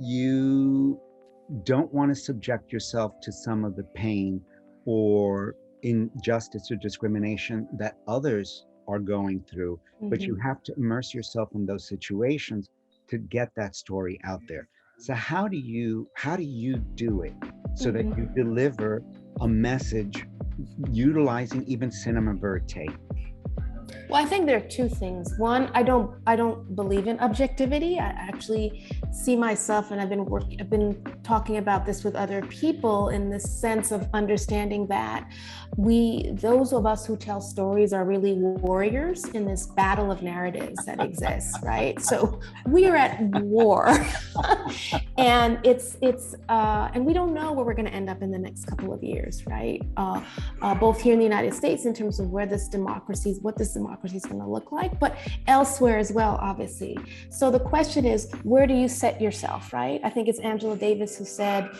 you don't want to subject yourself to some of the pain or injustice or discrimination that others are going through, but you have to immerse yourself in those situations to get that story out there. So how do you do it so that you deliver a message utilizing even cinema verite? Well, I think there are two things. One, I don't believe in objectivity. I actually see myself, and I've been talking about this with other people in this sense of understanding that those of us who tell stories are really warriors in this battle of narratives that exists, right? So we are at war, and and we don't know where we're going to end up in the next couple of years, right? Both here in the United States in terms of what this democracy is going to look like, but elsewhere as well, obviously. So the question is, where do you set yourself, right? I think it's Angela Davis who said,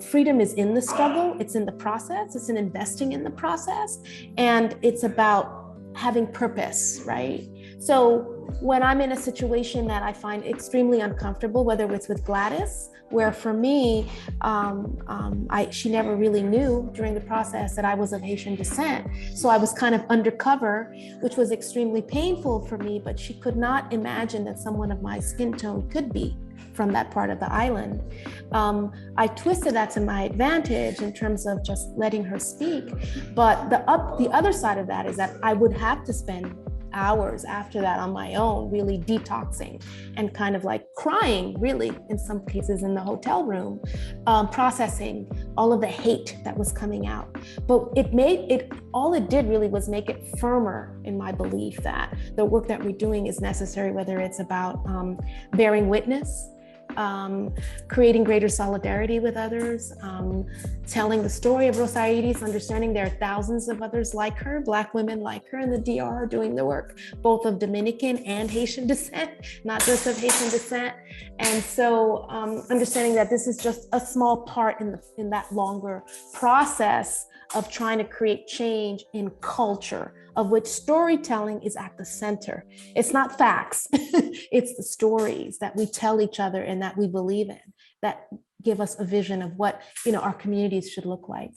freedom is in the struggle, it's in the process, it's in investing in the process, and it's about having purpose, right? So when I'm in a situation that I find extremely uncomfortable, whether it's with Gladys, where for me, she never really knew during the process that I was of Haitian descent. So I was kind of undercover, which was extremely painful for me, but she could not imagine that someone of my skin tone could be from that part of the island. I twisted that to my advantage in terms of just letting her speak. But the other side of that is that I would have to spend hours after that on my own, really detoxing and kind of like crying, really, in some cases in the hotel room, processing all of the hate that was coming out. But all it did really was make it firmer in my belief that the work that we're doing is necessary, whether it's about bearing witness, creating greater solidarity with others, telling the story of Rosa Iris, understanding there are thousands of others like her, Black women like her in the DR doing the work, both of Dominican and Haitian descent, not just of Haitian descent. And so understanding that this is just a small part in that longer process of trying to create change in culture, of which storytelling is at the center. It's not facts, it's the stories that we tell each other and that we believe in that give us a vision of what our communities should look like.